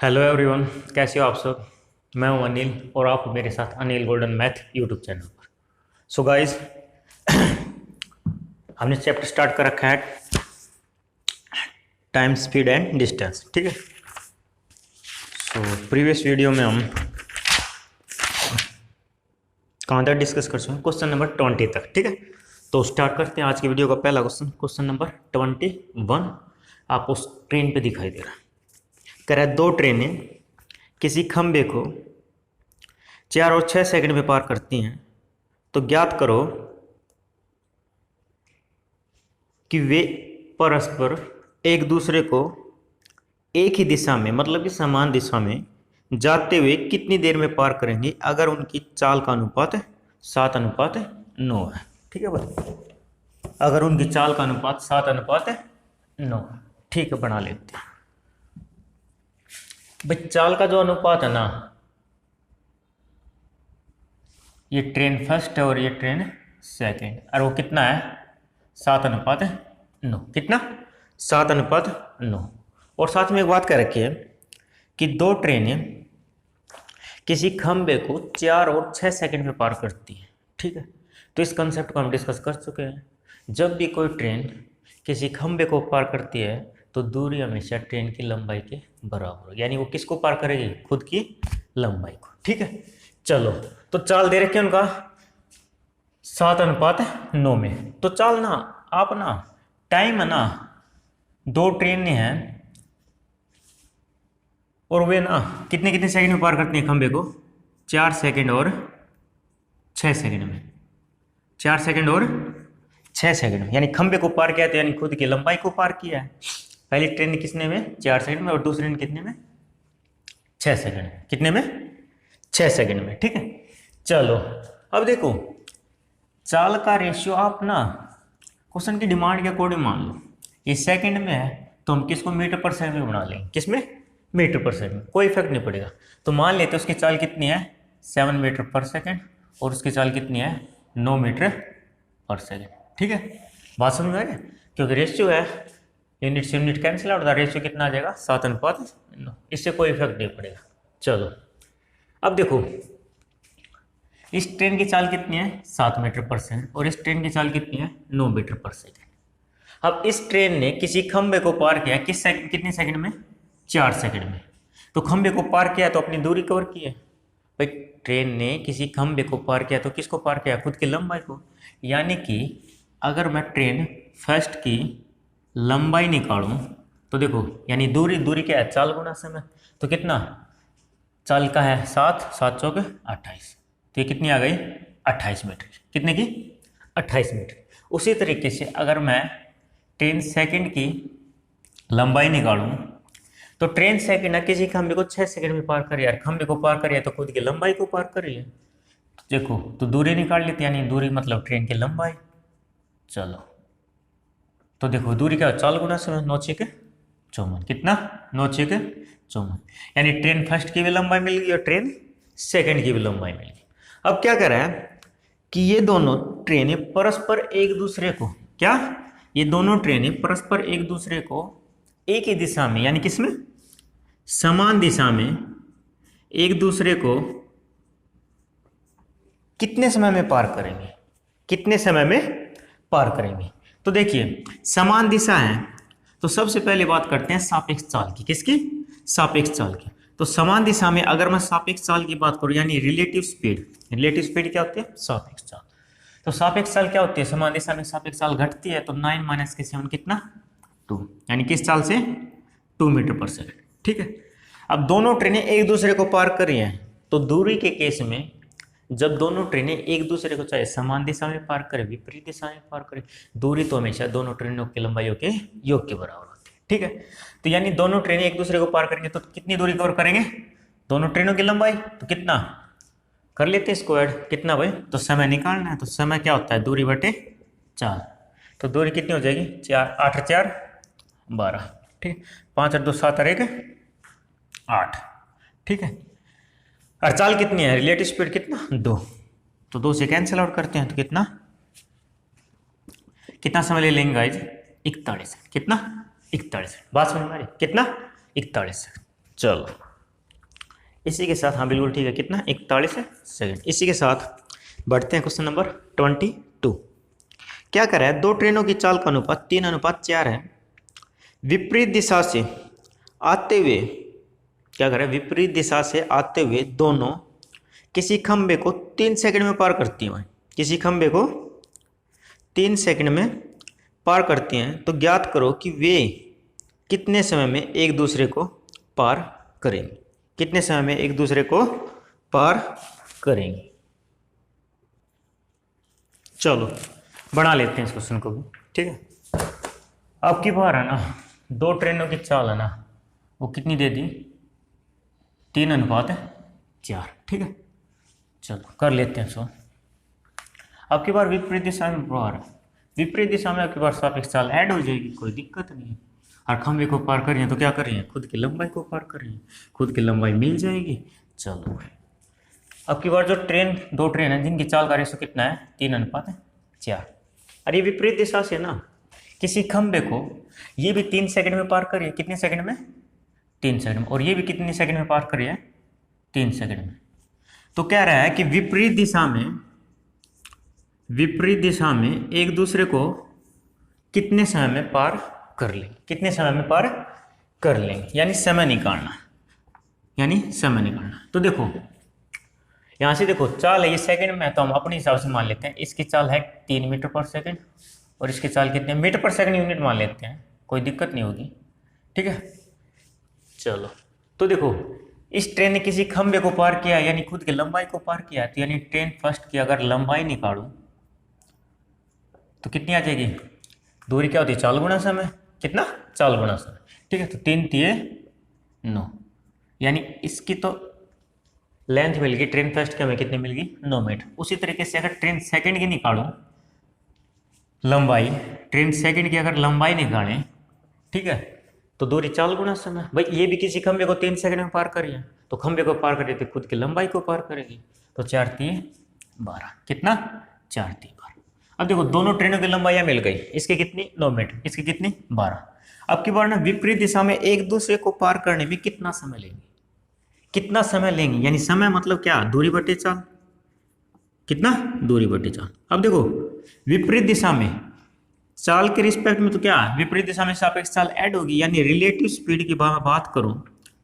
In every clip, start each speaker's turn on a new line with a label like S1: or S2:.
S1: Hello everyone, कैसे हो आप सब। मैं हूं अनिल और आप हो मेरे साथ Anil golden math YouTube channel पर। सो गाइस, हमने चैप्टर स्टार्ट कर रखा है टाइम, स्पीड एंड डिस्टेंस। ठीक है। सो प्रीवियस वीडियो में हम कहाँ तक डिस्कस कर चुके हैं? क्वेश्चन नंबर 20 तक। ठीक है। तो स्टार्ट करते हैं आज की वीडियो का पहला क्वेश्चन। क्वेश्चन नंबर 21 आपको स्क्रीन पे दिखाई दे रहा है। कह रहा है दो ट्रेनें किसी खंबे को 4 और 6 सेकंड में पार करती हैं, तो ज्ञात करो कि वे परस्पर एक दूसरे को एक ही दिशा में, मतलब कि समान दिशा में जाते हुए कितनी देर में पार करेंगे अगर उनकी चाल का अनुपात 7:9 है। ठीक है भाई, अगर उनकी चाल का अनुपात 7:9। ठीक है, बना लेते हैं भाई। चाल का जो अनुपात है ना, ये ट्रेन फर्स्ट है और ये ट्रेन सेकंड, और वो कितना है? 7:9। कितना? 7:9। और साथ में एक बात कह रखी है कि दो ट्रेनें किसी खंबे को 4 और 6 सेकंड में पार करती हैं। ठीक है। तो इस कंसेप्ट को हम डिस्कस कर चुके हैं। जब भी कोई ट्रेन किसी खंबे को पार करती है तो दूरी हमेशा ट्रेन की लंबाई के बराबर होगी, यानी वो किसको पार करेगी? खुद की लंबाई को। ठीक है। चलो, तो चाल दे रखे उनका 7:9 में। तो चाल ना, आप ना, टाइम है ना, दो ट्रेनें हैं और वे ना कितने कितने सेकंड में पार करती हैं खंबे को? 4 सेकंड और 6 सेकंड में। 4 सेकंड और 6 सेकंड में, यानी खंबे को पार किया तो यानी खुद की लंबाई को पार किया है। पहली ट्रेन ने कितने में? 4 सेकंड में, और दूसरी ने कितने में? 6 सेकंड में। कितने में? 6 सेकंड में। ठीक है। चलो, अब देखो, चाल का रेशियो आप ना क्वेश्चन की डिमांड के अकॉर्डिंग मान लो। ये सेकंड में है तो हम किसको मीटर पर सेकंड में बना लेंगे? किसमें? मीटर पर सेकंड में। कोई इफेक्ट नहीं पड़ेगा। तो मान लेते उसकी चाल कितनी है? 7 मीटर पर सेकंड, और उसकी चाल कितनी है? 9 मीटर पर सेकंड। ठीक है, बात समझ में आ गया? क्योंकि रेशियो है, यूनिट से यूनिट कैंसिल आउट, रेशियो कितना आ जाएगा? 7:9। इससे कोई इफेक्ट नहीं पड़ेगा। चलो, अब देखो, इस ट्रेन की चाल कितनी है? 7 मीटर पर सेकंड, और इस ट्रेन की चाल कितनी है? 9 मीटर पर सेकंड। अब इस ट्रेन ने किसी खंबे को पार किया किस सेकंड, कितने सेकंड में? 4 सेकंड में। तो खंबे को पार किया तो अपनी दूरी कवर की है भाई। ट्रेन ने किसी खंबे को पार किया तो किसको पार किया? खुद की लंबाई को। यानी कि अगर मैं ट्रेन फर्स्ट की लंबाई निकालूं तो देखो, यानी दूरी, दूरी क्या है? चाल गुना समय। तो कितना चाल का है? 7, 7 चौके 28। तो ये कितनी आ गई? 28 मीटर। कितने की? 28 मीटर। उसी तरीके से अगर मैं ट्रेन सेकंड की लंबाई निकालूं तो ट्रेन सेकंड है किसी खंबे को 6 सेकंड में पार कर रही है। खंबे को पार कर रही है तो खुद की लंबाई को पार कर रही है। तो देखो, तो दूरी निकाल लेते हैं, यानी दूरी मतलब ट्रेन की लंबाई। चलो, तो देखो दूरी क्या? चाल गुना समय, 9 छेके 54। कितना? 9 छेके 54। यानी ट्रेन फर्स्ट की भी लंबाई मिल गई और ट्रेन सेकंड की भी लंबाई मिल गई। अब क्या कर रहा है कि ये दोनों ट्रेनें परस्पर एक दूसरे को, क्या? ये दोनों ट्रेनें परस्पर एक दूसरे को एक ही दिशा में, यानी किसमें? समान दिशा में एक दूसरे को कितने समय में पार करेंगे? कितने समय में पार करेंगे? तो देखिए, समान दिशा है तो सबसे पहले बात करते हैं सापेक्ष चाल की। किसकी? सापेक्ष चाल की। तो समान दिशा में अगर मैं सापेक्ष चाल की बात करूं, यानी रिलेटिव स्पीड। रिलेटिव स्पीड क्या होती है? सापेक्ष चाल। तो सापेक्ष चाल क्या होती है? समान दिशा में सापेक्ष चाल घटती है, तो 9 - के 7 कितना? 2। यानी किस चाल से? 2 मीटर पर सेकंड। ठीक है। अब दोनों ट्रेनें एक दूसरे को पार कर रही हैं, तो दूरी के केस में जब दोनों ट्रेनें एक दूसरे को चाहे समान दिशा में पार करें, विपरीत दिशा में पार करें, दूरी तो हमेशा दोनों ट्रेनों की लंबाइयों के योग के बराबर होती है। ठीक है। तो यानी दोनों ट्रेनें एक दूसरे को पार करेंगे तो कितनी दूरी कवर करेंगे? दोनों ट्रेनों की लंबाई। तो कितना कर लेते हैं इसको ऐड? कितना भाई? तो समय निकालना है, तो समय क्या होता है? दूरी बटे चाल। तो दूरी कितनी हो जाएगी? 4, 8 और 4 12। ठीक, 5 और 2 7 और 1 8। ठीक है। और चाल कितनी है? रिलेटिव स्पीड कितना? 2। तो 2 से कैंसिल आउट करते हैं तो कितना? कितना समय ले लेंगे गाइज? 41। कितना? 41। बात समझ में आ रही? कितना? 41। चलो, इसी के साथ, हाँ बिल्कुल ठीक है, कितना 41 सेकंड। इसी के साथ बढ़ते हैं क्वेश्चन नंबर 22। क्या करा है, दो ट्रेनों की चाल का अनुपात 3:4 है। विपरीत दिशा से आते हुए, क्या करें, विपरीत दिशा से आते हुए दोनों किसी खंबे को 3 सेकंड में पार करती हैं। किसी खंबे को 3 सेकंड में पार करती हैं, तो ज्ञात करो कि वे कितने समय में एक दूसरे को पार करेंगे। कितने समय में एक दूसरे को पार करेंगे। चलो बना लेते हैं इस क्वेश्चन को भी, ठीक है। आपकी बार है ना, दो ट्रेनों की चाल है ना, वो कितनी दे दी, 3:4, ठीक है। चलो कर लेते हैं सो। आपकी बार विपरीत दिशा में बार है, विपरीत दिशा में आपकी बार सापेक्ष चाल ऐड हो जाएगी, कोई दिक्कत नहीं है। और खंभे को पार कर रही है तो क्या कर रही है, खुद की लंबाई को पार कर रही है, खुद की लंबाई मिल जाएगी। चलो अब की बार जो ट्रेन, दो ट्रेन है जिनकी चाल का रेशो कितना है, 3:4। और ये विपरीत दिशा से ना किसी खंभे को, ये भी 3 सेकंड में पार करिए, कितने सेकंड में, 3 सेकंड में, और ये भी कितने सेकंड में पार करिए, 3 सेकंड में। तो कह रहा है कि विपरीत दिशा में एक दूसरे को कितने समय में पार कर लेंगे, कितने समय में पार कर लेंगे, यानी समय निकालना, तो देखो यहाँ से देखो चाल है ये सेकंड में, तो हम अपने हिसाब से मान लेते हैं इसकी चाल है 3 मीटर पर सेकंड, और इसकी चाल कितने, मीटर पर सेकंड यूनिट मान लेते हैं, कोई दिक्कत नहीं होगी, ठीक है। चलो तो देखो इस ट्रेन ने किसी खंभे को पार किया, यानी खुद की लंबाई को पार किया, तो यानी ट्रेन फर्स्ट की अगर लंबाई निकालूं तो कितनी आ जाएगी, दूरी क्या होती है, चाल गुणा समय, कितना, चाल गुणा समय, ठीक है। तो 3 × 9, यानी इसकी तो लेंथ मिल गई, ट्रेन फर्स्ट की हमें कितनी मिल गई, 9 मीटर। उसी तरीके से अगर ट्रेन सेकंड की निकालूं लंबाई, ट्रेन सेकंड की अगर लंबाई निकालें, ठीक है, तो दूरी चाल गुणा समय। भाई ये भी किसी खंभे को 3 सेकंड में पार करिए, तो खंभे को पार करिए तो खुद की लंबाई को पार करेगी, तो 4 × 3 = 12, कितना, 4 × 3 = 12। अब देखो दोनों ट्रेनों की लंबाइयाँ मिल गई, इसकी कितनी, 9 मीटर, इसकी कितनी, 12। अब की बार ना विपरीत दिशा में एक दूसरे को पार करने में कितना समय लेंगे, कितना समय लेंगे, यानी समय मतलब क्या, दूरी बटे चाल, कितना, दूरी बटे चाल। अब देखो विपरीत दिशा में चाल के रिस्पेक्ट में तो क्या, विपरीत दिशा में सापेक्ष चाल ऐड होगी, यानी रिलेटिव स्पीड की बात करूं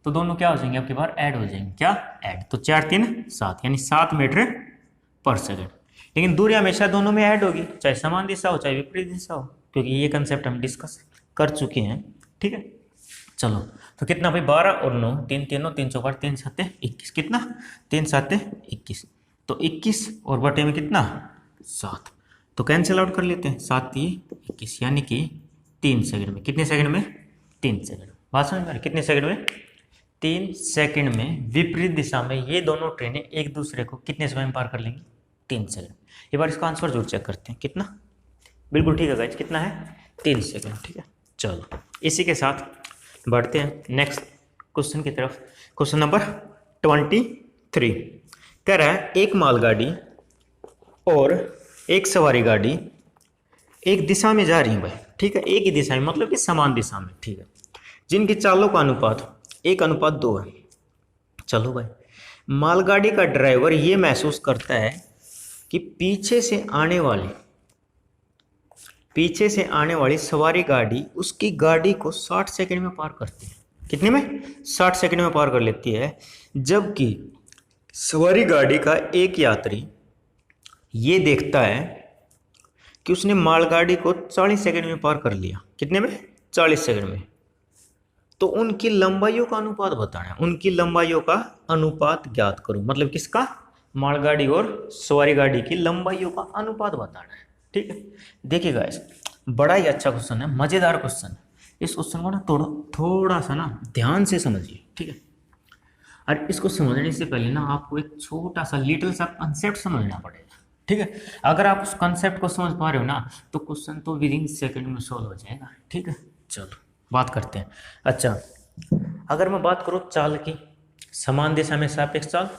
S1: तो दोनों क्या हो जाएंगे, आपकी बार ऐड हो जाएंगे, क्या, ऐड। तो 4 × 3 = 7, यानी 7 मीटर पर सेकंड। लेकिन दूरी हमेशा दोनों में ऐड होगी, चाहे समान दिशा हो चाहे विपरीत दिशा हो, क्योंकि ये कंसेप्ट हम डिस्कस कर चुके हैं, ठीक है। चलो तो कितना भाई, 12 और 9, 3 × 3 = 9, 3 × 4 = 3 × 7 = 21, कितना, 3 × 7 = 21, तो 21 और बटे में कितना, 7, तो कैंसिल आउट कर लेते हैं, 7 × 3 = 21, यानी कि 3 सेकंड में, कितने सेकंड में, 3 सेकंड। बात समझ में आ रही, कितने सेकंड में, 3 सेकंड में विपरीत दिशा में ये दोनों ट्रेनें एक दूसरे को कितने समय में पार कर लेंगी, 3 सेकंड। एक बार इसका आंसर जरूर चेक करते हैं, कितना, बिल्कुल ठीक है गाइस, कितना है, 3 सेकंड, ठीक है। चलो इसी के साथ बढ़ते हैं नेक्स्ट क्वेश्चन की तरफ। क्वेश्चन नंबर 23 कह रहा है, एक मालगाड़ी और एक सवारी गाड़ी एक दिशा में जा रही है भाई, ठीक है, एक ही दिशा में, मतलब कि समान दिशा में, ठीक है, जिनकी चालों का अनुपात 1:2 है। चलो भाई, मालगाड़ी का ड्राइवर ये महसूस करता है कि पीछे से आने वाली सवारी गाड़ी उसकी गाड़ी को 60 सेकंड में पार करती है, कितने में, 60 सेकंड में पार कर लेती है, जबकि सवारी गाड़ी का एक यात्री ये देखता है कि उसने मालगाड़ी को 40 सेकंड में पार कर लिया, कितने में, 40 सेकंड में। तो उनकी लंबाइयों का अनुपात बताना है, उनकी लंबाइयों का अनुपात ज्ञात करो, मतलब किसका, मालगाड़ी और सवारी गाड़ी की लंबाइयों का अनुपात बताना है, ठीक है। देखिएगा बड़ा ही अच्छा क्वेश्चन है, मज़ेदार क्वेश्चन है। इस क्वेश्चन को ना थोड़ा सा ना ध्यान से समझिए, ठीक है। और इसको समझने से पहले ना आपको एक छोटा सा लिटिल सा कंसेप्ट समझना पड़ेगा, ठीक है। अगर आप उस कंसेप्ट को समझ पा रहे हो ना, तो क्वेश्चन तो विदिन सेकंड में सॉल्व हो जाएगा, ठीक है। चलो बात करते हैं। अच्छा, अगर मैं बात करूँ चाल की, समान दिशा में सापेक्ष चाल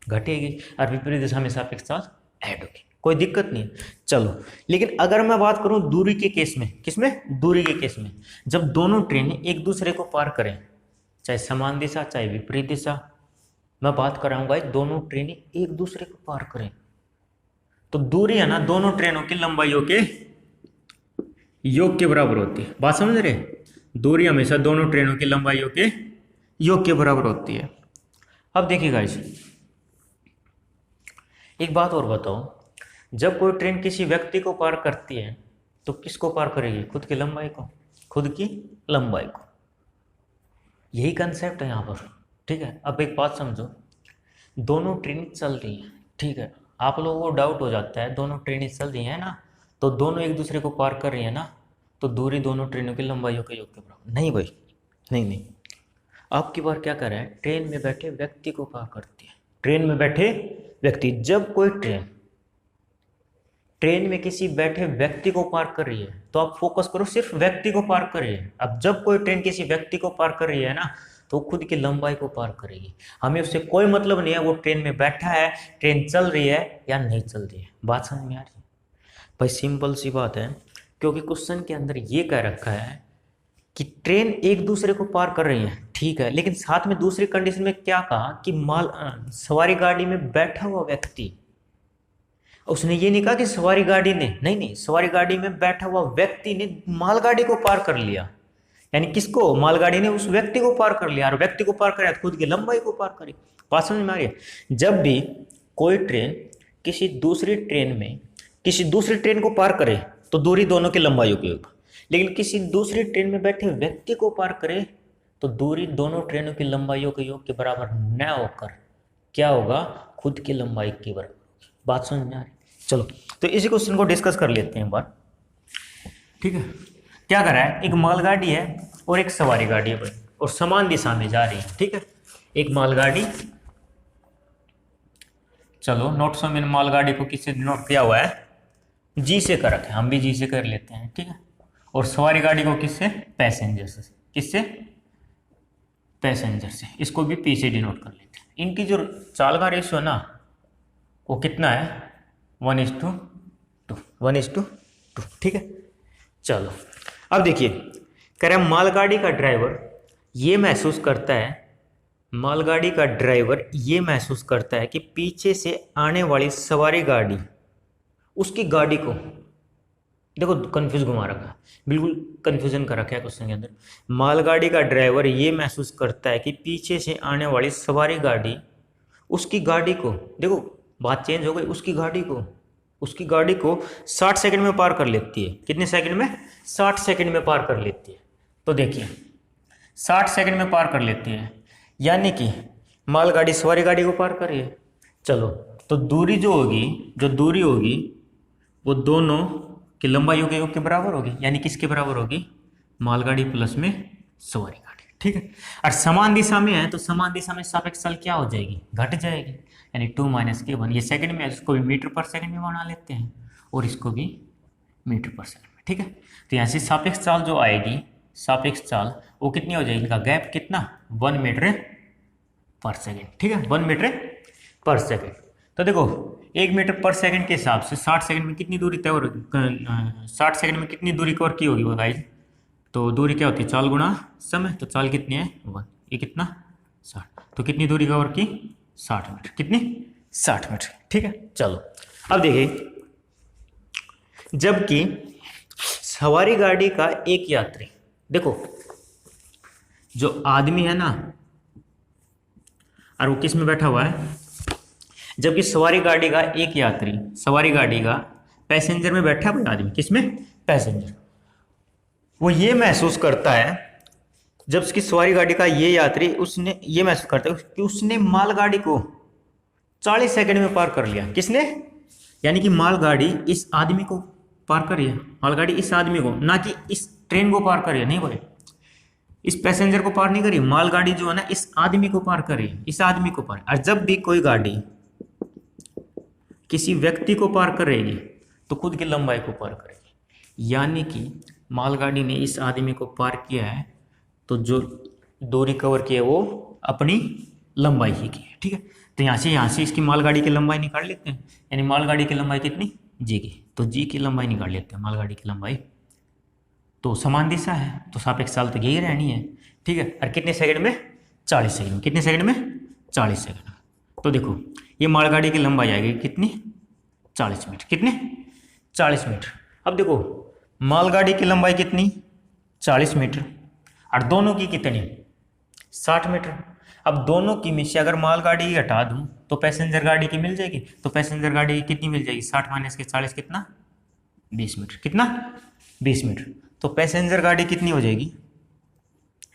S1: घटेगी और विपरीत दिशा में सापेक्ष चाल ऐड होगी, कोई दिक्कत नहीं। चलो, लेकिन अगर मैं बात करूं दूरी के केस में, किसमें, दूरी के केस में, जब दोनों ट्रेनें एक दूसरे को पार करें, चाहे समान दिशा चाहे विपरीत दिशा, मैं बात कर रहा हूँ भाई दोनों ट्रेनें एक दूसरे को पार करें, तो दूरी है ना दोनों ट्रेनों की लंबाइयों के योग के बराबर होती है। बात समझ रहे? दूरी हमेशा दोनों ट्रेनों की लंबाइयों के योग के बराबर होती है। अब देखिए गाइस, एक बात और बताओ, जब कोई ट्रेन किसी व्यक्ति को पार करती है तो किसको पार करेगी? खुद की लंबाई को, खुद की लंबाई को। यही कंसेप्ट है यहाँ पर, ठीक है। अब एक बात समझो, दोनों ट्रेनें चल रही हैं, ठीक है। आप लोगों को डाउट हो जाता है दोनों ट्रेनें चल रही हैं ना, तो दोनों एक दूसरे को पार कर रही है ना, तो दूरी दोनों ट्रेनों की लंबाइयों के योग के बराबर। नहीं भाई, नहीं, आपकी बार क्या कर रहा है, ट्रेन में बैठे व्यक्ति को पार करती है। ट्रेन में बैठे व्यक्ति, जब कोई ट्रेन में किसी बैठे व्यक्ति को पार कर रही है तो आप फोकस करो सिर्फ व्यक्ति को पार कर रही है। अब जब कोई ट्रेन किसी व्यक्ति को पार कर रही है ना, तो खुद की लंबाई को पार करेगी। हमें उससे कोई मतलब नहीं है वो ट्रेन में बैठा है, ट्रेन चल रही है या नहीं चल रही है। बात समझ में आ रही है भाई? सिंपल सी बात है, क्योंकि क्वेश्चन के अंदर ये कह रखा है कि ट्रेन एक दूसरे को पार कर रही है, ठीक है, लेकिन साथ में दूसरी कंडीशन में क्या कहा कि सवारी गाड़ी में बैठा हुआ व्यक्ति, उसने ये नहीं कहा कि सवारी गाड़ी ने, नहीं, सवारी गाड़ी में बैठा हुआ व्यक्ति ने मालगाड़ी को पार कर लिया। यानी किसको? मालगाड़ी ने उस व्यक्ति को पार कर लिया, और व्यक्ति को पार कर खुद की लंबाई को पार करी। बात समझ में आ रही है? जब भी कोई ट्रेन किसी दूसरी ट्रेन को पार करे तो दूरी दोनों की लंबाइयों की होगी, लेकिन किसी दूसरी ट्रेन में बैठे व्यक्ति को पार करे तो दूरी दोनों ट्रेनों की लंबाइयों के योग के बराबर न होकर क्या होगा? खुद की लंबाई के बराबर होगी। बात समझ में आ रही? चलो, तो इसी क्वेश्चन को डिस्कस कर लेते हैं एक बार, ठीक है। क्या कर रहा है, एक मालगाड़ी है और एक सवारी गाड़ी है भाई, और समान दिशा में जा रही है, ठीक है। एक मालगाड़ी, चलो नोट्स में मैंने मालगाड़ी को किससे नोट किया हुआ है? जी से कर रखा है, हम भी जी से कर लेते हैं, ठीक है। और सवारी गाड़ी को किससे? पैसेंजर से। किससे? पैसेंजर से। इसको भी पी से डिनोट कर लेते हैं। इनकी जो चाल का रेशियो है ना, वो कितना है? 1:2, 1:2, ठीक है। चलो, अब देखिए, कह रहा है मालगाड़ी का ड्राइवर ये महसूस करता है, मालगाड़ी का ड्राइवर ये महसूस करता है कि पीछे से आने वाली सवारी गाड़ी उसकी गाड़ी को, देखो कंफ्यूज घुमा रखा है, बिल्कुल कंफ्यूजन कर रखा है क्वेश्चन के अंदर। मालगाड़ी का ड्राइवर ये महसूस करता है कि पीछे से आने वाली सवारी गाड़ी उसकी गाड़ी को, देखो बात चेंज हो गई, उसकी गाड़ी को 60 सेकंड में पार कर लेती है। कितने सेकंड में? 60 सेकंड में पार कर लेती है। तो देखिए 60 सेकंड में पार कर लेती है, यानी कि मालगाड़ी सवारी गाड़ी को पार कर रही है। चलो, तो दूरी जो दूरी होगी वो दोनों की लंबाइयों के योग के बराबर होगी, यानी किसके बराबर होगी? मालगाड़ी प्लस में सवारी गाड़ी, ठीक है। और समान दिशा में है तो समान दिशा में सापेक्ष चाल क्या हो जाएगी? घट जाएगी, यानी 2 - k1। ये सेकंड में है, इसको भी मीटर पर सेकंड में बना लेते हैं और इसको भी मीटर पर सेकंड में, ठीक है। तो यहाँ से सापेक्ष चाल जो आएगी, सापेक्ष चाल वो कितनी हो जाएगी? इनका गैप कितना? 1 मीटर पर सेकंड, ठीक है, 1 मीटर पर सेकंड। तो देखो 1 मीटर पर सेकंड के हिसाब से 60 सेकंड में कितनी दूरी तय हो, 60 सेकंड में कितनी दूरी कवर की होगी वो गाइस? तो दूरी क्या होती है? चाल गुणा समय। तो चाल कितनी है? 1। ये कितना? 60। तो कितनी दूरी कवर की? 60 मीटर। कितनी? 60 मीटर, ठीक है। चलो, अब देखिए, जबकि सवारी गाड़ी का एक यात्री, देखो जो आदमी है ना, और वो किस में बैठा हुआ है? जबकि सवारी गाड़ी का एक यात्री, सवारी गाड़ी का पैसेंजर में बैठा हुआ आदमी, किस में? पैसेंजर। वो ये महसूस करता है, जब उसकी सवारी गाड़ी का ये यात्री, उसने ये महसूस करता है कि उसने मालगाड़ी को 40 सेकंड में पार कर लिया। किसने? यानी कि मालगाड़ी इस आदमी को पार कर रही है, मालगाड़ी इस आदमी को, ना कि इस ट्रेन को पार कर रही है। नहीं बोले, इस पैसेंजर को पार नहीं करी, मालगाड़ी जो है ना इस आदमी को पार कर रही है, इस आदमी को पार। और जब भी कोई गाड़ी किसी व्यक्ति को पार करेगी तो खुद की लंबाई को पार करेगी, यानी कि मालगाड़ी ने इस आदमी को पार किया है तो जो दूरी कवर की है वो अपनी लंबाई ही की है, ठीक है। तो यहाँ से इसकी मालगाड़ी की लंबाई निकाल लेते हैं, यानी मालगाड़ी की लंबाई कितनी? जी की। तो जी की लंबाई निकाल लेते हैं, मालगाड़ी की लंबाई। तो समान दिशा है तो सापेक्ष चाल तो यही रहनी है, ठीक है। और कितने सेकंड में? 40 सेकंड में। कितने सेकंड में? 40 सेकंड। तो देखो ये मालगाड़ी की लंबाई आएगी कितनी, 40 मीटर। कितने, 40 मीटर। अब देखो मालगाड़ी की लंबाई कितनी, 40 मीटर, और दोनों की कितनी, 60 मीटर। अब दोनों की में से अगर मालगाड़ी हटा दूं तो पैसेंजर गाड़ी की मिल जाएगी। तो पैसेंजर गाड़ी की कितनी मिल जाएगी, 60 माइनस के 40 कितना, 20 मीटर। कितना, 20 मीटर। तो पैसेंजर गाड़ी कितनी हो जाएगी,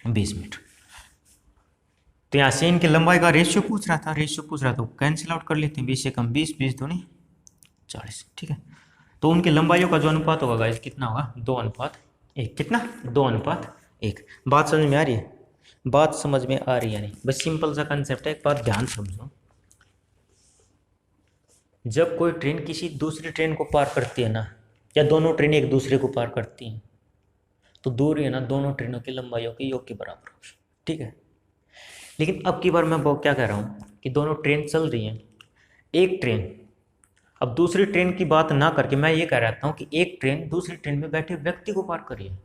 S1: 20 मीटर। तो यहाँ से इनकी लंबाई का रेशियो पूछ रहा था, तो कैंसिल आउट कर लेते हैं। 20 से कम 20, 20 दूनी 40। ठीक है, तो उनकी लंबाइयों का जो अनुपात होगा गाइस कितना होगा, 2:1। कितना, 2:1। बात समझ में आ रही है, बात समझ में आ रही है नहीं, बस सिंपल सा कंसेप्ट है। एक बात ध्यान समझो, जब कोई ट्रेन किसी दूसरी ट्रेन को पार करती है ना, या दोनों ट्रेनें एक दूसरे को पार करती हैं, तो दूरी है ना दोनों ट्रेनों की लंबाइयों के योग के बराबर होगी। ठीक है, लेकिन अब की बार मैं क्या कह रहा हूँ कि दोनों ट्रेन चल रही हैं, एक ट्रेन, अब दूसरी ट्रेन की बात ना करके मैं ये कह रहा हूँ कि एक ट्रेन दूसरी ट्रेन में बैठे व्यक्ति को पार करिए।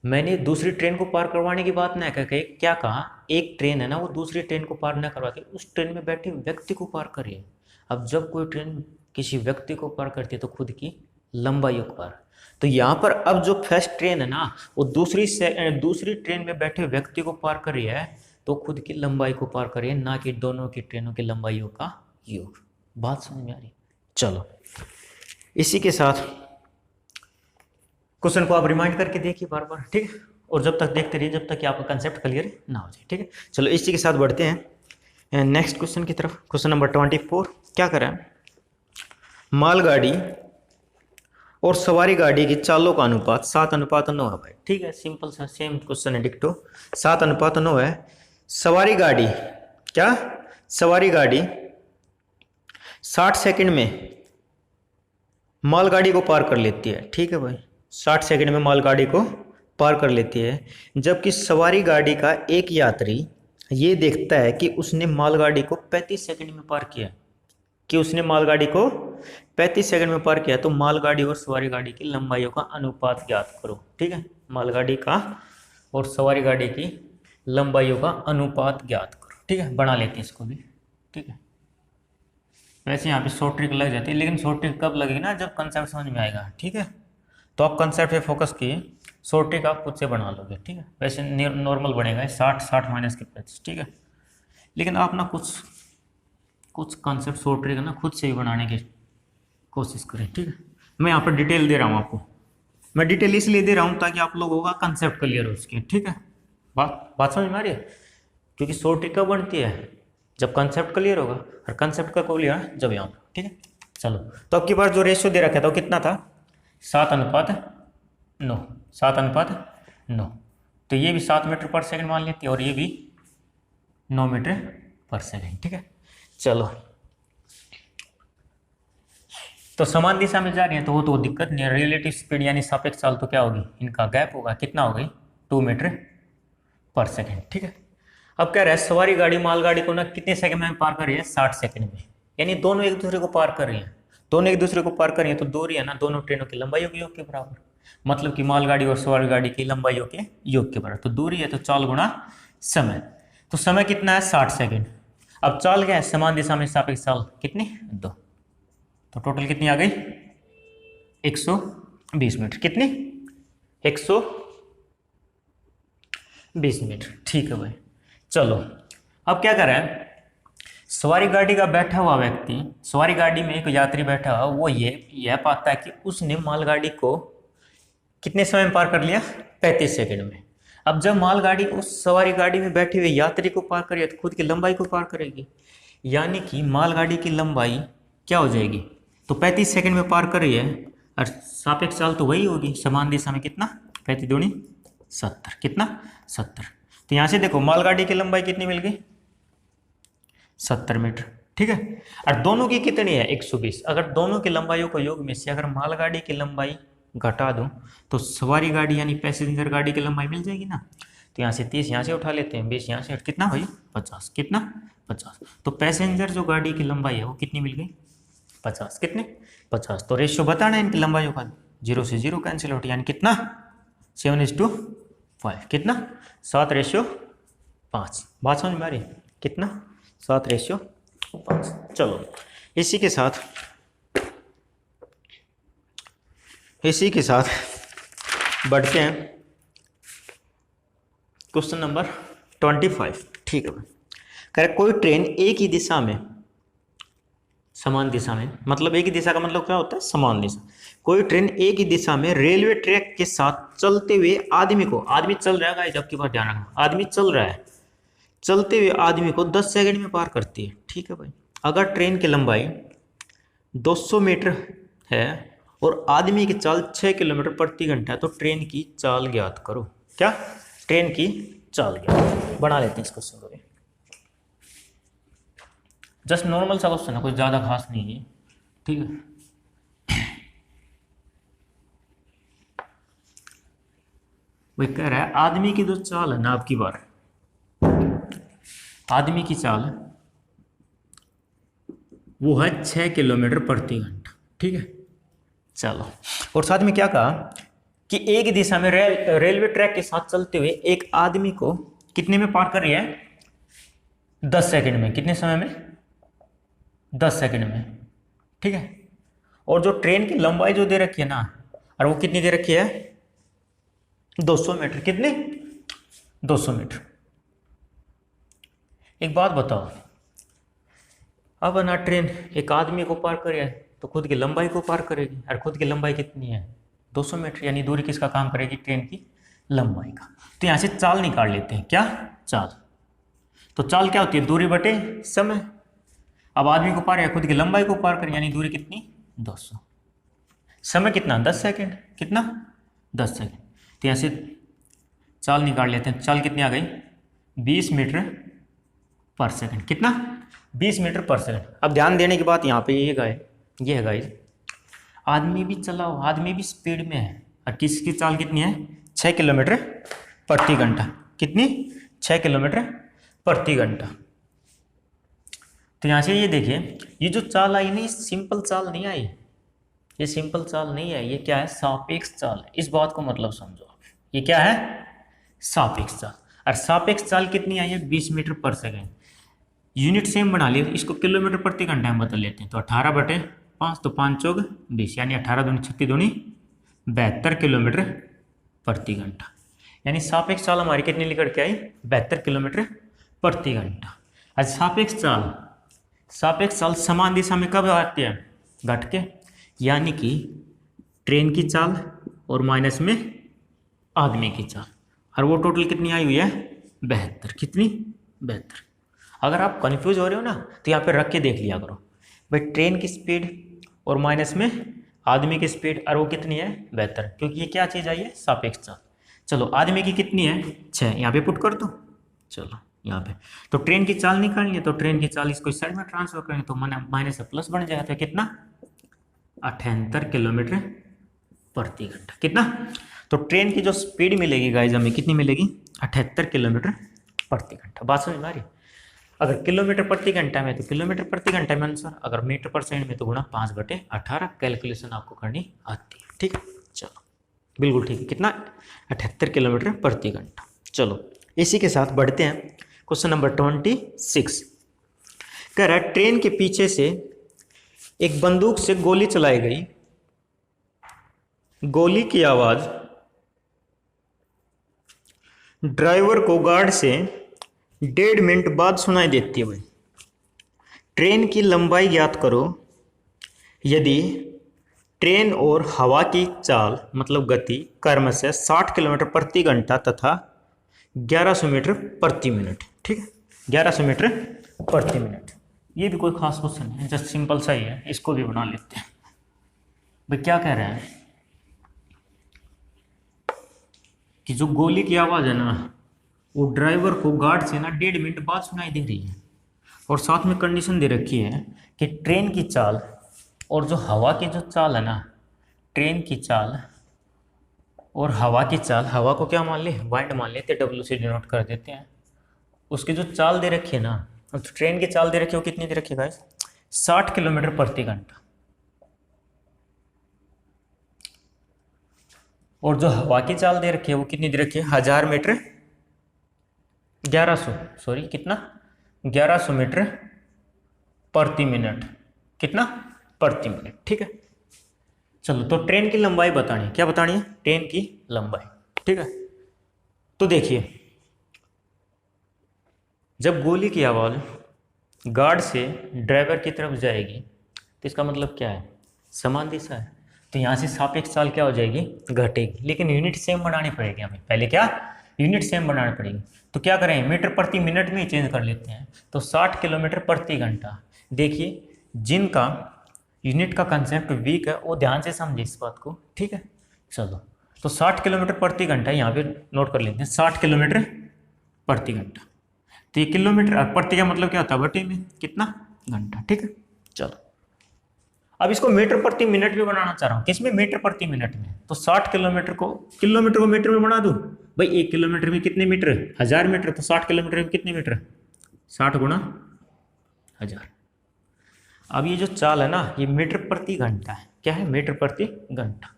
S1: मैंने दूसरी ट्रेन को पार करवाने की बात ना करके क्या कहा, एक ट्रेन है ना वो दूसरी ट्रेन को पार ना करवा के उस ट्रेन में बैठे व्यक्ति को पार करिए। अब जब कोई ट्रेन किसी व्यक्ति को पार करती है तो खुद की लंबाई को पार। तो यहाँ पर अब जो फर्स्ट ट्रेन है ना वो दूसरी ट्रेन में बैठे व्यक्ति को पार कर रही है, तो खुद की लंबाई को पार करिए, ना कि दोनों की ट्रेनों की लंबाइयों का योग। बात समझ में आ रही, चलो इसी के साथ क्वेश्चन को आप रिमाइंड करके देखिए बार बार। ठीक है, और जब तक देखते रहिए जब तक कि आपका कंसेप्ट क्लियर ना हो जाए। ठीक है, चलो इसी के साथ बढ़ते हैं नेक्स्ट क्वेश्चन की तरफ। क्वेश्चन नंबर 24 क्या कर रहा है, मालगाड़ी और सवारी गाड़ी की चालों का अनुपात 7:9 है भाई। ठीक है, सिंपल सा सेम क्वेश्चन है, डिक्टो 7:9 है। सवारी गाड़ी क्या, सवारी गाड़ी 60 सेकंड में मालगाड़ी को पार कर लेती है। ठीक है भाई, 60 सेकंड में मालगाड़ी को पार कर लेती है, जबकि सवारी गाड़ी का एक यात्री ये देखता है कि उसने मालगाड़ी को 35 सेकंड में पार किया, में पार किया। तो मालगाड़ी और सवारी गाड़ी की लंबाइयों का अनुपात ज्ञात करो। ठीक है, मालगाड़ी का और सवारी गाड़ी की लंबाइयों का अनुपात ज्ञात करो। ठीक है, बना लेते हैं इसको भी। ठीक है, वैसे यहाँ पे शॉर्ट ट्रिक लग जाती है, लेकिन शॉर्ट ट्रिक कब लगेगी ना, जब कंसेप्ट समझ में आएगा। ठीक है, तो आप कंसेप्ट पे फोकस किए, शॉर्ट ट्रिक आप खुद से बना लोगे। ठीक है, वैसे नॉर्मल बनेगा 60 माइनस के 35। ठीक है, लेकिन आप ना कुछ कंसेप्ट शॉर्ट ट्रिक है ना खुद से ही बनाने की कोशिश करें। ठीक है, मैं यहाँ पर डिटेल दे रहा हूँ आपको, मैं डिटेल इसलिए दे रहा हूँ ताकि आप लोगों का कंसेप्ट क्लियर हो उसके। ठीक है, बात समझ में आ रही है, क्योंकि शॉर्ट ट्रिक कब बनती है, जब कंसेप्ट क्लियर होगा, और कंसेप्ट का क्लियर जब यहाँ पर। ठीक है, चलो तो अब की बार जो रेशियो दे रखा था वो कितना था, 7:9। 7:9, तो ये भी 7 मीटर पर सेकंड मान लेती है, और ये भी 9 मीटर पर सेकंड। ठीक है, चलो तो समान दिशा में जा रही है तो वो तो दिक्कत नहीं है। रिलेटिव स्पीड यानी सापेक्ष चाल तो क्या होगी, इनका गैप होगा, कितना होगी, 2 मीटर पर सेकंड। ठीक है, अब कह रहा है सवारी गाड़ी मालगाड़ी को ना कितने सेकंड में पार कर रही है, 60 सेकंड में, यानी दोनों एक दूसरे को पार कर रही हैं। तो दूरी है ना दोनों ट्रेनों की लंबाइयों के योग के बराबर, मतलब कि मालगाड़ी और सवारी गाड़ी की लंबाइयों के योग के बराबर। तो दूरी है तो चाल गुणा समय, तो समय कितना है, 60 सेकंड। अब चाल क्या है, समान दिशा में सापेक्ष चाल कितनी, 2, तो टोटल कितनी आ गई, 120 मीटर। कितनी, 120 मीटर। ठीक है भाई, चलो अब क्या कर रहा है, सवारी गाड़ी का बैठा हुआ व्यक्ति, सवारी गाड़ी में एक यात्री बैठा हुआ, वो यह पाता है कि उसने मालगाड़ी को कितने समय में पार कर लिया, 35 सेकंड में। अब जब मालगाड़ी उस सवारी गाड़ी में बैठे हुए यात्री को पार करेगी तो खुद की लंबाई को पार करेगी, यानी कि मालगाड़ी की लंबाई क्या हो जाएगी, तो 35 सेकंड में पार कर रही है, और सापेक्ष चाल तो वही होगी, समान दिशा में कितना, 35 दूनी 70, कितना 70। तो यहाँ से देखो मालगाड़ी की लंबाई कितनी मिल गई, 70 मीटर। ठीक है, और दोनों की कितनी है, 120। अगर दोनों की लंबाइयों को योग में से अगर मालगाड़ी की लंबाई घटा दूं तो सवारी गाड़ी यानी पैसेंजर गाड़ी की लंबाई मिल जाएगी ना। तो यहाँ से 30 यहाँ से उठा लेते हैं, 20 यहाँ से, कितना भाई 50, कितना 50। तो पैसेंजर जो गाड़ी की लंबाई है वो कितनी मिल गई, 50, कितने 50। तो रेशियो बताना है इनकी लंबाइयों का, 0 से 0 कैंसिल आउट, यानी कितना 7:5, कितना 7:5। बात समझ में आ रही है, कितना 7:5। चलो इसी के साथ बढ़ते हैं क्वेश्चन नंबर 25। ठीक है भाई, कह रहे कोई ट्रेन एक ही दिशा में, समान दिशा में, मतलब एक ही दिशा का मतलब क्या होता है, समान दिशा। कोई ट्रेन एक ही दिशा में रेलवे ट्रैक के साथ चलते हुए आदमी चल रहा है, जबकि बात ध्यान रखना, आदमी चल रहा है, चलते हुए आदमी को 10 सेकंड में पार करती है। ठीक है भाई, अगर ट्रेन की लंबाई 200 मीटर है और आदमी की चाल 6 किलोमीटर प्रति घंटा है, तो ट्रेन की चाल ज्ञात करो। क्या? ट्रेन की चाल ज्ञात। बना लेते हैं इस क्वेश्चन को, जस्ट नॉर्मल सा क्वेश्चन है, कुछ ज़्यादा खास नहीं है। ठीक है, वही कह रहा है आदमी की जो चाल है ना, आपकी बार आदमी की चाल वो है 6 किलोमीटर प्रति घंटा। ठीक है, चलो, और साथ में क्या कहा कि एक दिशा में रेलवे ट्रैक के साथ चलते हुए एक आदमी को कितने में पार कर रही है? 10 सेकंड में। कितने समय में? 10 सेकंड में। ठीक है, और जो ट्रेन की लंबाई जो दे रखी है ना, और वो कितनी दे रखी है? 200 मीटर। कितने? 200 मीटर। एक बात बताओ, अब ना ट्रेन एक आदमी को पार करे तो खुद की लंबाई को पार करेगी, और खुद की लंबाई कितनी है? 200 मीटर। यानी दूरी किसका काम करेगी? ट्रेन की लंबाई का। तो यहाँ से चाल निकाल लेते हैं। क्या? चाल। तो चाल क्या होती है? दूरी बटे समय। अब आदमी को पार या खुद की लंबाई को पार करें, यानी दूरी कितनी? 200। समय कितना? 10 सेकंड। कितना? 10 सेकंड। तो यहाँ से चाल निकाल लेते हैं। चाल कितनी आ गई? 20 मीटर पर सेकंड। कितना? 20 मीटर पर सेकंड। अब ध्यान देने की बात यहाँ पे ये है गाइस, आदमी भी चला, आदमी भी स्पीड में है, और किसकी चाल कितनी है? 6 किलोमीटर प्रति घंटा। कितनी? 6 किलोमीटर प्रति घंटा। तो यहाँ से ये देखिए, ये जो चाल आई नहीं, सिंपल चाल नहीं आई, ये सिंपल चाल नहीं है, ये क्या है? सापेक्ष चाल है। इस बात को मतलब समझो, ये क्या है? सापेक्ष चाल। और सापेक्ष चाल कितनी आई है? 20 मीटर पर सेकंड। यूनिट सेम बना लिए, इसको किलोमीटर प्रति घंटा में बदल लेते हैं। तो 18/5, तो 5 चौक 20, यानी 18 दूनी 36 दूनी 72 किलोमीटर प्रति घंटा। यानी सापेक्ष चाल हमारी कितनी निकल के आई? 72 किलोमीटर प्रति घंटा। आज सापेक्ष चाल समान दिशा में कब आती है? घट के, यानी कि ट्रेन की चाल और माइनस में आदमी की चाल, और वो टोटल कितनी आई हुई है? 72। कितनी? 72। अगर आप कंफ्यूज हो रहे हो ना, तो यहाँ पे रख के देख लिया करो भाई, ट्रेन की स्पीड और माइनस में आदमी की स्पीड, और वो कितनी है? 72। क्योंकि ये क्या चीज़ आई है? सापेक्ष चाल। चलो, आदमी की कितनी है? 6। यहाँ पे पुट कर दो। चलो यहाँ पे तो ट्रेन की चाल निकालनी है, तो ट्रेन की चाल इसको इस साइड में ट्रांसफर करेंगे, तो माइनस से प्लस बन जाएगा। तो कितना? 78 किलोमीटर प्रति घंटा। कितना? तो ट्रेन की जो स्पीड मिलेगी गाइज हमें, कितनी मिलेगी? 78 किलोमीटर प्रति घंटा। बात समझ में आ रही? अगर किलोमीटर प्रति घंटा में तो किलोमीटर प्रति घंटा में आंसर, अगर मीटर पर सेकंड में तो गुणा 5/18। कैलकुलेशन आपको करनी आती है। ठीक है, चलो बिल्कुल ठीक है। कितना? 78 किलोमीटर प्रति घंटा। चलो इसी के साथ बढ़ते हैं क्वेश्चन नंबर 26। कह रहा है ट्रेन के पीछे से एक बंदूक से गोली चलाई गई, गोली की आवाज ड्राइवर को गार्ड से 1.5 मिनट बाद सुनाई देती है। भाई, ट्रेन की लंबाई ज्ञात करो यदि ट्रेन और हवा की चाल मतलब गति क्रमशः 60 किलोमीटर प्रति घंटा तथा 1100 मीटर प्रति मिनट। ठीक है, 1100 मीटर प्रति मिनट। ये भी कोई खास क्वेश्चन है, जस्ट सिंपल सा ही है, इसको भी बना लेते हैं। भाई क्या कह रहे हैं कि जो गोली की आवाज़ है ना, वो ड्राइवर को गार्ड से ना 1.5 मिनट बाद सुनाई दे रही है, और साथ में कंडीशन दे रखी है कि ट्रेन की चाल और जो हवा की जो चाल है ना, ट्रेन की चाल और हवा की चाल, हवा को क्या मान ले? वाइंड मान लेते, W से डिनोट कर देते हैं। उसकी जो चाल दे रखी है ना, तो ट्रेन की चाल दे रखी है वो कितनी दे रखी है गाइस? 60 किलोमीटर प्रति घंटा। और जो हवा की चाल दे रखी है वो कितनी दे रखी है? 1000 मीटर 1100 सॉरी कितना 1100 मीटर प्रति मिनट। कितना? प्रति मिनट। ठीक है, चलो तो ट्रेन की लंबाई बतानी है। क्या बतानी है? ट्रेन की लंबाई। ठीक है, तो देखिए जब गोली की आवाज़ गार्ड से ड्राइवर की तरफ जाएगी तो इसका मतलब क्या है? समान दिशा है, तो यहाँ से सापेक्ष चाल क्या हो जाएगी? घटेगी। लेकिन यूनिट सेम बनानी पड़ेगी हमें। पहले क्या? यूनिट सेम बनानी पड़ेगी। तो क्या करें? मीटर प्रति मिनट में ही चेंज कर लेते हैं। तो 60 किलोमीटर प्रति घंटा। देखिए जिनका यूनिट का कंसेप्ट वीक है वो ध्यान से समझे इस बात को। ठीक है, चलो तो 60 किलोमीटर प्रति घंटा यहाँ पे नोट कर लेते हैं। 60 किलोमीटर प्रति घंटा, तो ये किलोमीटर प्रति का मतलब क्या होता है? बटे में कितना? घंटा। ठीक है, चलो अब इसको मीटर प्रति मिनट में बनाना चाह रहा हूँ। किसमें? मीटर प्रति मिनट में। तो 60 किलोमीटर को मीटर में बना दूँ। भाई 1 किलोमीटर में कितने मीटर? 1000 मीटर। तो 60 किलोमीटर में कितने मीटर? 60 गुणा 1000। अब ये जो चाल है ना, ये मीटर प्रति घंटा है। क्या है? मीटर प्रति घंटा।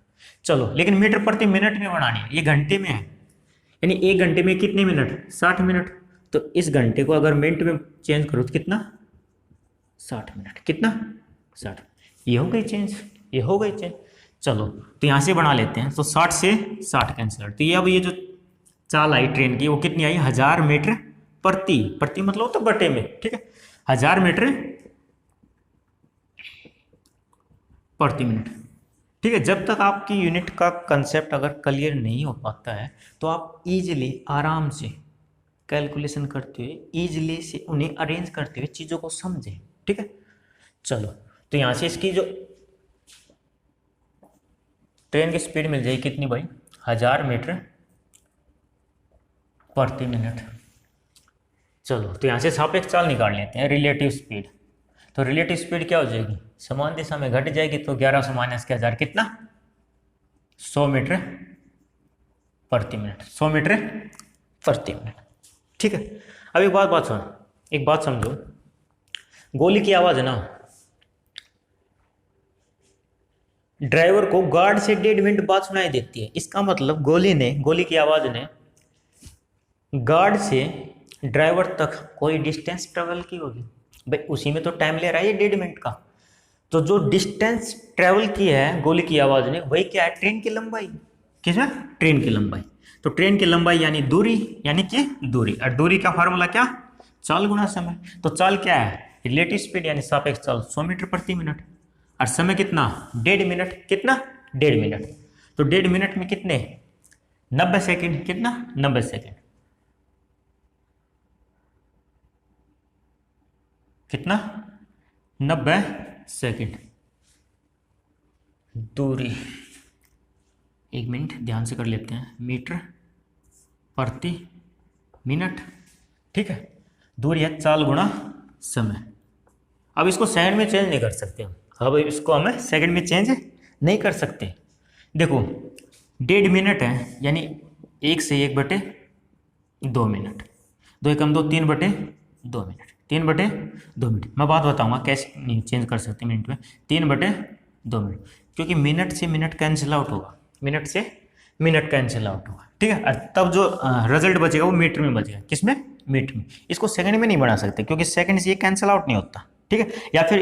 S1: चलो लेकिन मीटर प्रति मिनट में बनानी है, ये घंटे में है। यानी 1 घंटे में कितने मिनट? 60 मिनट। तो इस घंटे को अगर मिनट में चेंज करो तो कितना? 60 मिनट। कितना? 60। ये हो गई चेंज, ये हो गई चेंज। चलो तो यहाँ से बना लेते हैं। तो 60 से 60 कैंसिल आउट। तो ये अब ये जो चाल आई ट्रेन की वो कितनी आई? 1000 मीटर प्रति मतलब तो बटे में। ठीक है, 1000 मीटर प्रति मिनट। ठीक है, जब तक आपकी यूनिट का कंसेप्ट अगर क्लियर नहीं हो पाता है तो आप इजीली आराम से कैलकुलेशन करते हुए इजीली से उन्हें अरेंज करते हुए चीज़ों को समझें। ठीक है, चलो तो यहाँ से इसकी जो ट्रेन की स्पीड मिल जाएगी कितनी भाई? 1000 मीटर प्रति मिनट। चलो तो यहाँ से सापेक्ष चाल निकाल लेते हैं, रिलेटिव स्पीड। तो रिलेटिव स्पीड क्या हो जाएगी? समान दिशा में घट जाएगी। तो 1100 माइनस के 1000 कितना? 100 मीटर प्रति मिनट। 100 मीटर प्रति मिनट। ठीक है, अब एक बात समझो। गोली की आवाज़ है ना, ड्राइवर को गार्ड से 1.5 मिनट बाद सुनाई देती है। इसका मतलब गोली की आवाज़ ने गार्ड से ड्राइवर तक कोई डिस्टेंस ट्रेवल की होगी। भाई उसी में तो टाइम ले रहा है ये 1.5 मिनट का। तो जो डिस्टेंस ट्रेवल की है गोली की आवाज़ ने, वही क्या है? ट्रेन की लंबाई। किसमें? ट्रेन की लंबाई। तो ट्रेन की लंबाई यानी दूरी, यानी कि दूरी। और दूरी का फार्मूला क्या? चाल गुणा समय। तो चाल क्या है? रिलेटिव स्पीड यानी सापेक्ष चाल 100 मीटर प्रति मिनट। और समय कितना? 1.5 मिनट। कितना? 1.5 मिनट। तो 1.5 मिनट में कितने? 90 सेकेंड। कितना? 90 सेकेंड। कितना? 90 सेकेंड। दूरी 1 मिनट ध्यान से कर लेते हैं, मीटर प्रति मिनट। ठीक है, दूरी है चाल गुणा समय। अब इसको सेकंड में चेंज नहीं कर सकते हम। अब इसको हमें सेकंड में चेंज नहीं कर सकते। देखो 1.5 मिनट है यानी 1 से 1 बटे 2 मिनट। 2 एकम 2, 3 बटे 2 मिनट। 3 बटे 2 मिनट। मैं बात बताऊंगा कैसे नहीं चेंज कर सकते मिनट में। 3 बटे 2 मिनट, क्योंकि मिनट से मिनट कैंसिल आउट होगा। मिनट से मिनट कैंसिल आउट होगा। ठीक है, तब जो रिजल्ट बचेगा वो मीटर में बचेगा। किसमें? मीटर में। इसको सेकंड में नहीं बना सकते क्योंकि सेकंड से ये कैंसिल आउट नहीं होता। ठीक है, या फिर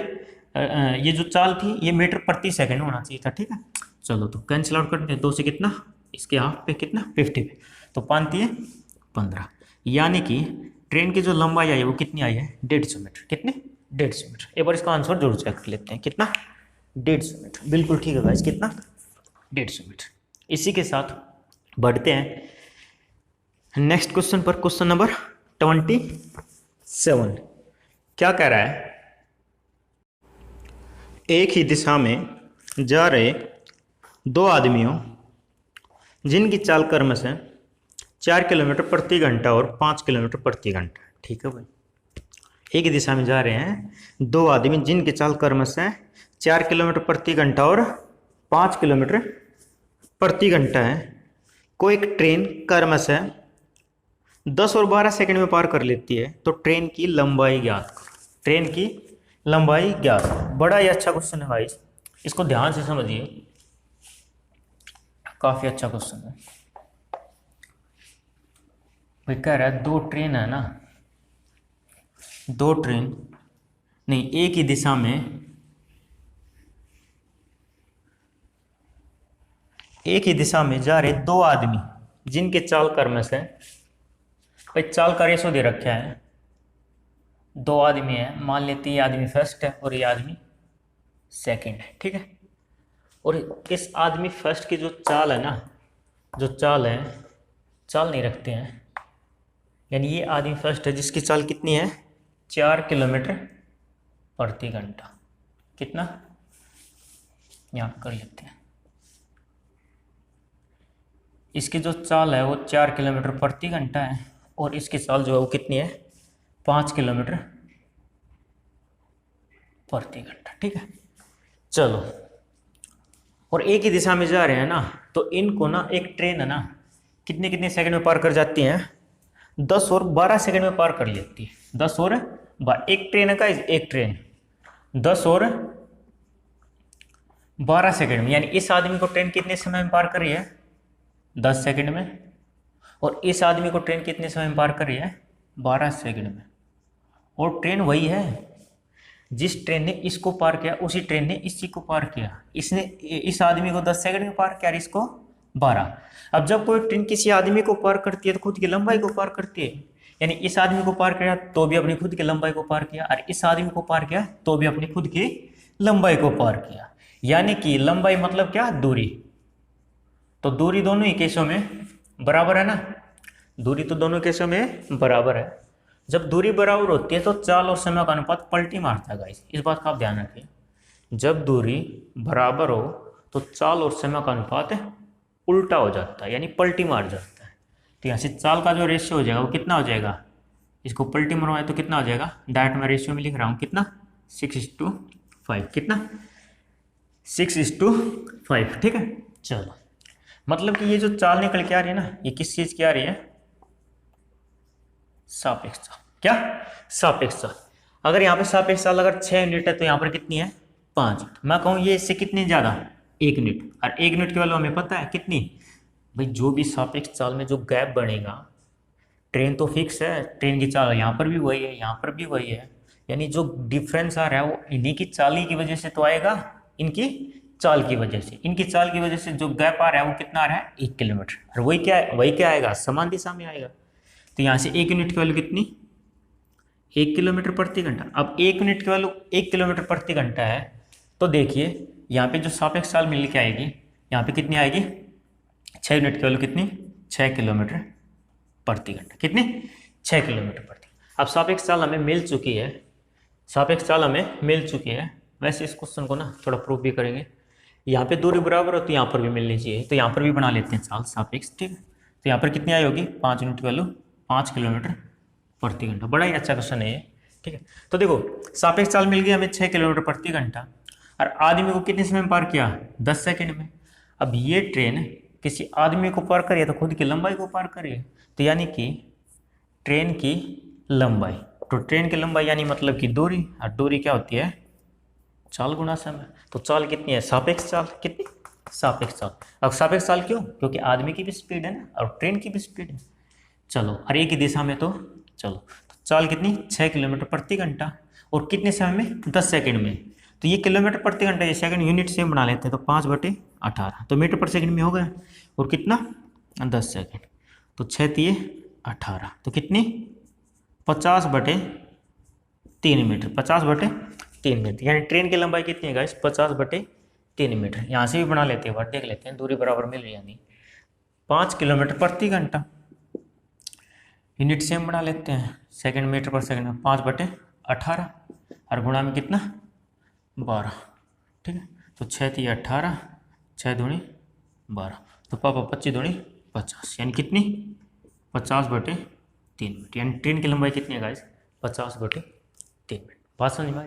S1: ये जो चाल थी ये मीटर प्रति सेकंड होना चाहिए था। ठीक है, चलो तो कैंसिल आउट करते हैं। 2 से कितना? इसके हाफ पे कितना? 50 पे। तो 5 है 15। यानी कि ट्रेन की जो लंबाई आई है वो कितनी आई है? 150 मीटर। कितने? 150 मीटर। एक बार इसका आंसर जरूर चेक कर लेते हैं। कितना? 150 मीटर। बिल्कुल ठीक है गाइस, कितना? 150 मीटर। इसी के साथ बढ़ते हैं नेक्स्ट क्वेश्चन पर। क्वेश्चन नंबर 27 क्या कह रहा है? एक ही दिशा में जा रहे 2 आदमियों जिनकी चाल क्रमशः 4 किलोमीटर प्रति घंटा और 5 किलोमीटर प्रति घंटा। ठीक है भाई, एक ही दिशा में जा रहे हैं 2 आदमी जिनकी चाल क्रमशः 4 किलोमीटर प्रति घंटा और 5 किलोमीटर प्रति घंटा है। को एक ट्रेन क्रमशः 10 और 12 सेकंड में पार कर लेती है, तो ट्रेन की लंबाई ज्ञात करो। ट्रेन की लंबाई ज्ञात करो। बड़ा ही अच्छा क्वेश्चन है भाई, इसको ध्यान से समझिए, काफ़ी अच्छा क्वेश्चन है। भाई कह रहा है 2 ट्रेन है ना, दो ट्रेन नहीं, एक ही दिशा में जा रहे दो आदमी जिनके चाल क्रमश है, भाई चाल का रेशो दे रखा है, दो आदमी है, मान लेते ये आदमी फर्स्ट है और ये आदमी सेकंड है, ठीक है। और इस आदमी फर्स्ट की जो चाल है ना, जो चाल है, चाल नहीं रखते हैं, यानी ये आदमी फर्स्ट है जिसकी चाल कितनी है 4 किलोमीटर प्रति घंटा। कितना, यहाँ कर लेते हैं, इसकी जो चाल है वो 4 किलोमीटर प्रति घंटा है और इसकी चाल जो है वो कितनी है 5 किलोमीटर प्रति घंटा, ठीक है। चलो, और एक ही दिशा में जा रहे हैं ना, तो इनको ना एक ट्रेन है ना कितने कितने सेकंड में पार कर जाती है, 10 और 12 सेकंड में पार कर लेती है। 10 और 12, एक ट्रेन है का, एक ट्रेन 10 और 12 सेकंड में, यानी इस आदमी को ट्रेन कितने समय में पार कर रही है 10 सेकंड में, और इस आदमी को ट्रेन कितने समय में पार कर रही है 12 सेकंड में। और ट्रेन वही है, जिस ट्रेन ने इसको पार किया उसी ट्रेन ने इसी को पार किया। इसने इस आदमी को 10 सेकंड में पार किया और इसको 12। अब जब कोई ट्रेन किसी आदमी को पार करती है तो खुद की लंबाई को पार करती है, यानी इस आदमी को पार किया तो भी अपनी खुद की लंबाई को पार किया, और इस आदमी को पार किया तो भी अपनी खुद की लंबाई को पार किया। यानी कि लंबाई मतलब क्या, दूरी। तो दूरी दोनों ही केसों में बराबर है ना, दूरी तो दोनों केसों में बराबर है। जब दूरी बराबर होती है तो चाल और समय का अनुपात पलटी मारता है गाइस, इस बात का आप ध्यान रखिए। जब दूरी बराबर हो तो चाल और समय का अनुपात उल्टा हो जाता है, यानी पलटी मार जाता है। तो यहाँ से चाल का जो रेशियो हो जाएगा वो कितना हो जाएगा, इसको पलटी मरवाए तो कितना हो जाएगा, डायरेक्ट मैं रेशियो में लिख रहा हूँ कितना 6:5, कितना 6:5, ठीक है। चलो, मतलब कि ये जो चाल निकल के आ रही है ना, ये किस चीज़ की आ रही है, सापेक्ष चाल। क्या, सापेक्ष चाल। अगर यहाँ पे सापेक्ष चाल अगर 6 यूनिट है तो यहाँ पर कितनी है 5। मैं कहूँ ये इससे कितनी ज़्यादा 1 यूनिट, और 1 यूनिट की वैल्यू हमें पता है कितनी, भाई जो भी सापेक्ष चाल में जो गैप बनेगा, ट्रेन तो फिक्स है, ट्रेन की चाल यहाँ पर भी वही है, यहाँ पर भी वही है, यानी जो डिफरेंस आ रहा है वो इन्हीं की चाल की वजह से तो आएगा, इनकी चाल की वजह से। इनकी चाल की वजह से जो गैप आ रहा है वो कितना आ रहा है 1 किलोमीटर, और वही क्या आएगा, समान दिशा में आएगा। तो यहाँ से 1 यूनिट की वैल्यू कितनी 1 किलोमीटर प्रति घंटा। अब 1 यूनिट की वैल्यू 1 किलोमीटर प्रति घंटा है, तो देखिए यहाँ पे जो सापेक्ष चाल मिल के आएगी, यहाँ पे कितनी आएगी 6 यूनिट की वैल्यू कितनी 6 किलोमीटर प्रति घंटा, कितनी 6 किलोमीटर प्रति। अब सापेक्ष चाल हमें मिल चुकी है, सापेक्ष चाल हमें मिल चुकी है। वैसे इस क्वेश्चन को ना थोड़ा प्रूफ भी करेंगे, यहाँ पे दूरी बराबर हो तो यहाँ पर भी मिलनी चाहिए, तो यहाँ पर भी बना लेते हैं चाल सापेक्ष, ठीक है। तो यहाँ पर कितनी आई होगी 5 यूनिट की वैल्यू 5 किलोमीटर प्रति घंटा। बड़ा ही अच्छा क्वेश्चन है ये, ठीक है। तो देखो सापेक्ष चाल मिल गई हमें 6 किलोमीटर प्रति घंटा, और आदमी को कितने समय में पार किया 10 सेकंड में। अब ये ट्रेन किसी आदमी को पार करिए तो खुद की लंबाई को पार करिए, तो यानी कि ट्रेन की लंबाई, तो ट्रेन की लंबाई यानी मतलब कि दूरी, और दूरी क्या होती है चाल गुणा समय। तो चाल कितनी है सापेक्ष चाल, कितनी सापेक्ष चाल। अब सापेक्ष चाल क्यों, क्योंकि आदमी की भी स्पीड है ना और ट्रेन की भी स्पीड है। चलो, और एक ही दिशा में, तो चलो तो चाल कितनी 6 किलोमीटर प्रति घंटा, और कितने समय में 10 सेकंड में। तो ये किलोमीटर प्रति घंटा, ये सेकंड यूनिट सेम बना लेते हैं, तो 5/18, तो मीटर पर सेकंड में हो गया, और कितना 10 सेकंड, तो 6 × 18, तो कितनी 50/3 मीटर, 50/3 मीटर, यानी ट्रेन की लंबाई कितनी है गाइस 50/3 मीटर। यहाँ से भी बना लेते हैं, देख लेते हैं, दूरी बराबर मिल रही है, यानी 5 किलोमीटर प्रति घंटा। यूनिट सेम बना लेते हैं, सेकंड मीटर पर सेकंड में 5/18, और गुणा में कितना 12, ठीक है। तो 6 × 18, 6 दूनी 12, तो 25 दूनी 50, यानी कितनी 50/3 मीटर, यानी ट्रेन की लंबाई कितनी है गाइस 50/3 मीटर। बात समझ में आई?